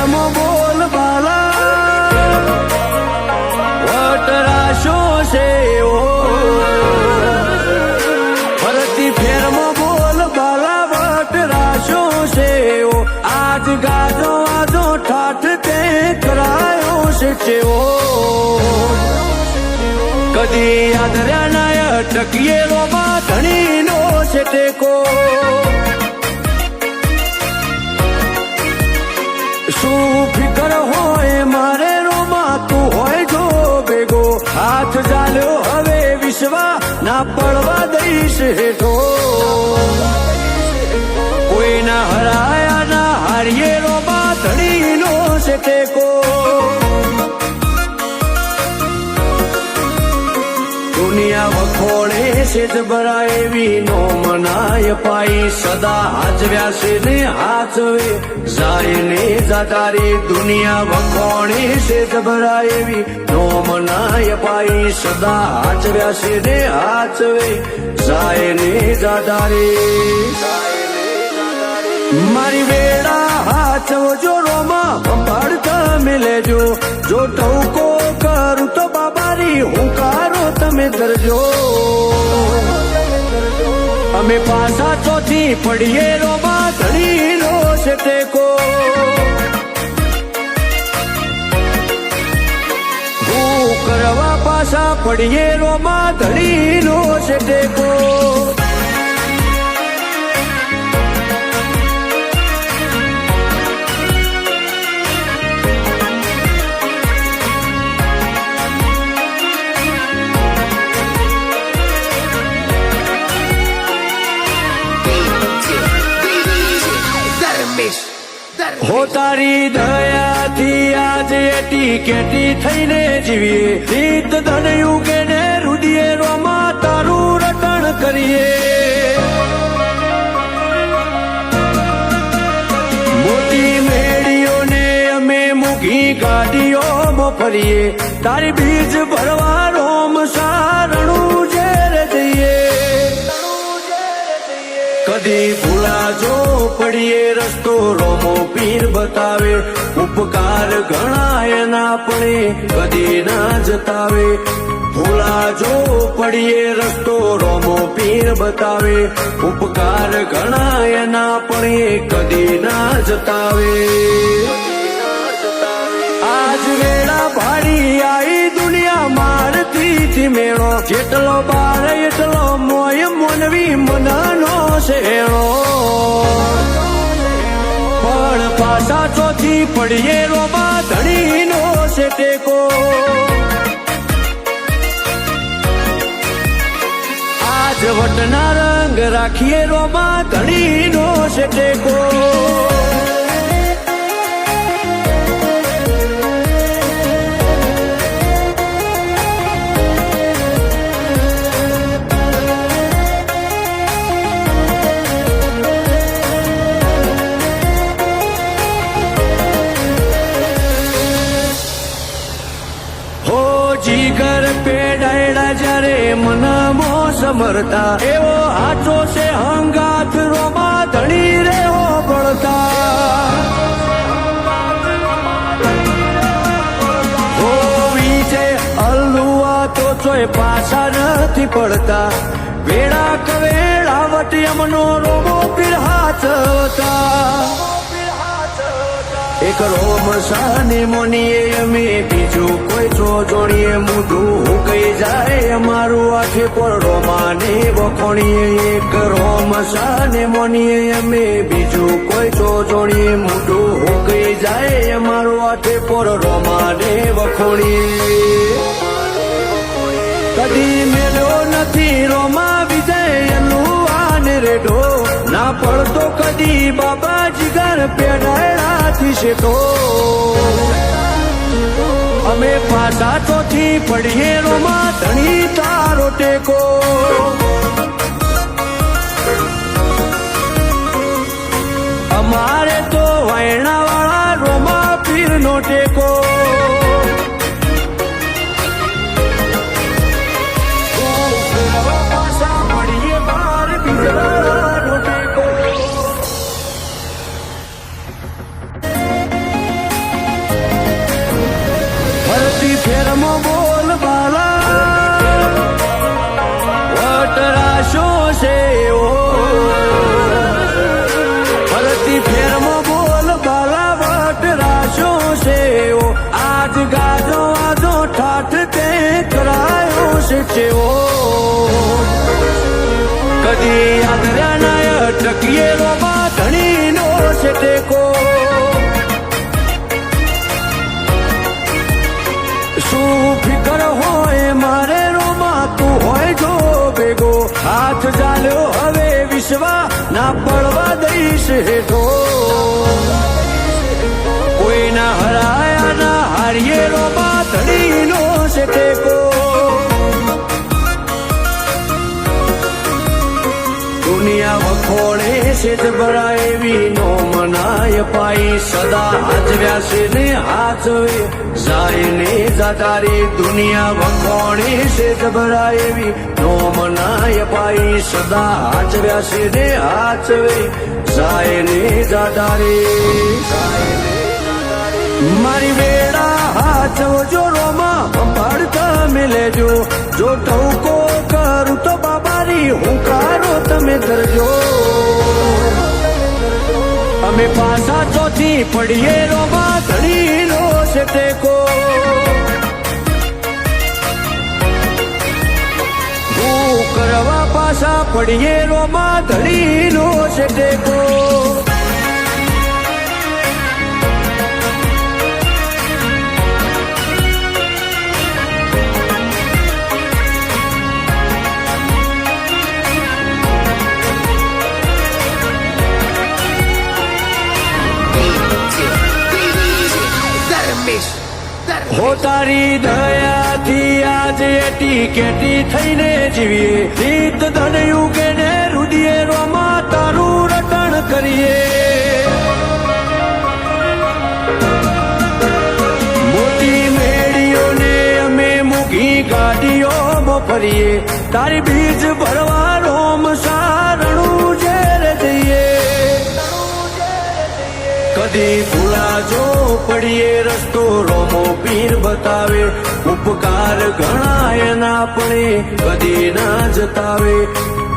ફેરમાં બોલ બાલા વટરાશો છે ઓ ફરતી ફેરમાં બોલ બાલા વટરાશો છે ઓ આજ ગાજો આજો ઠાઠ તે કરાયો છે ચેવો કદી આદર્યા નાય ટકીએ રોમાં ધણીનો છે ટેકો શું ફિકર હોય મારે રોમાં તું હોય જો ભેગો હાથ ચાલ્યો હવે વિશ્વા ના પડવા દઈશ હેઠો કોઈના હરાયા ના હારીએ રોમાં ધણીનો છે ટેકો દુનિયા વખોડે છે જબરા એવી નો મનાય પાઈ સદા હાજવ્યા છે ને હાચવે જાય ને જાતારી દુનિયા વખોડે છે જબરા એવી નો મનાય પાઈ સદા હાજવ્યા છે ને હાચવે જાય ને જાતારી મારી વેળા હાચવજો રોમાં સંભાળતા મેલેજો જો ટવકો કરું તો બાબારી હુંકારો તમે ધરજો અમે પાછા ચોથી પડીએ રોમાં ધણીનો છે ટેકો હું કરવા પાછા પડીએ રોમાં ધણીનો છે ટેકો હો તારી દયાથી આજે એટી કેટી થઈને જીવીએ રીત ધન યુગે ને રુદિએ રોમાં તારું રટણ કરીએ મોટી મેળીઓને અમે મૂકી ગાડીઓમાં ફરીએ તારી બીજ ભરવા રોમ સારણું ઝેર જઈએ કદી ભૂલાજો પડીએ રસ્તો રોમો પીર બતાવે ઉપકાર ઘણા એના પડે કદી ના જતાવે ભૂલાજો પડીએ રસ્તો રોમો પીર બતાવે ઉપકાર ઘણા એના પડે કદી ના જતાવે આજ વેળા ભાડી આઈ દુનિયા મારતી મેળો જેટલો બાર એટલો મોય મોનવી મનનો શેણો પણ પાછા ચોથી પડીએ રોમાં ધણીનો છે ટેકો આજ વટના રંગ રાખીએ રોમાં ધણીનો છે ટેકો જીગર પેડાયડા જયારે મનમો સમરતા એવો હાચો છે હંગાથ રોમાં ધણી રેવો પડતા હો વિજય અલ્લુઆ તો ચોય પાછા નથી પડતા વેળા કવેળા વટી અમનો રોમો પીર હાચવતા એક રોમ સાને મોનીએ અમે બીજું કોઈ છો જોડીએ મૂઢું હું કઈ જાય અમારું આખે પર રોમાને વખોણીએ એક રોમ સાને મોનીએ અમે બીજું કોઈ છો જોડીએ મૂઢું હું કઈ જાય અમારું આખે પર રોમાને વખોણીએ કદી મેળ્યો નથી રોમા વિજય એનું આને રેડો ના પડતો કદી બાબા જીગર પેડાયડાથી શેકો અમે પાછા ચોથી પડીએ રોમાં ધણી તારો ટેકો અમારે તો વાયણા વાળા રોમા પીરનો ટેકો પડવા દઈશ હેઠો કોઈના હરાયા ના હારીએ રોમાં ધણીનો છે ટેકો દુનિયા વખોડે છે જ ભરાય એવી નો મનાય પાઈ સદા હાજવ્યા છે ને હાચવે જાય ને જાતારી દુનિયા વખોડે છે જ ભરાય એવી નો મનાય પાઈ સદા હાજવ્યા છે ને હાચવે જાય ને જાતારી મારી વેળા હાચવજો રોમાં સંભાળતા મિલેજો જો ટવકો કરું તો બાબારી હુંકારો તમે કરજો અમે પાછા ચોથી પડીએ રોમાં ધણીનો છે ટેકો હું કરવા પાછા પડીએ રોમાં ધણીનો છે ટેકો હો તારી દયાથી આજે એટી કેટી થઈને જીવીએ રીત ધનયું કે ને રુદિએ રોમાં તારું રટણ કરીએ મોટી મેળીઓને અમે મૂકી ગાડીઓમાં ફરીએ તારી બીજ ભરવા રોમ સારણું ઝેર જઈએ કદી ભૂલાજો પડીએ રસ્તો રોમો પીર બતાવે ઉપકાર ઘણા એના પડે કદી ના જતાવે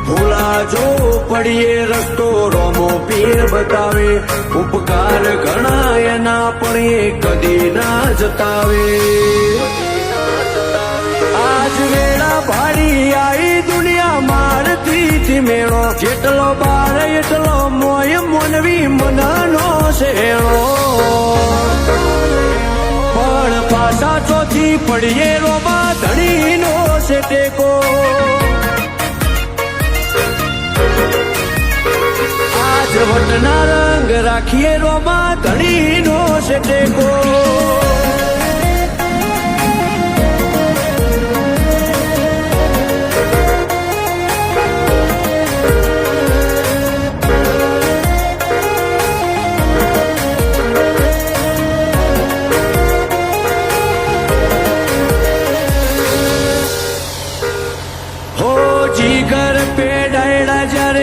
ભૂલાજો પડીએ રસ્તો રોમો પીર બતાવે ઉપકાર ઘણા એના પડે કદી ના જતાવે આજ વેળા ભારી આઈ દુનિયા મારતી મેળો જેટલો બાર એટલો મોય મોનવી મનનો શેળો પણ પાછા ચોથી પડીએ રોમાં ધણીનો છે ટેકો આજ વટના રંગ રાખીએ રોમાં ધણીનો છે ટેકો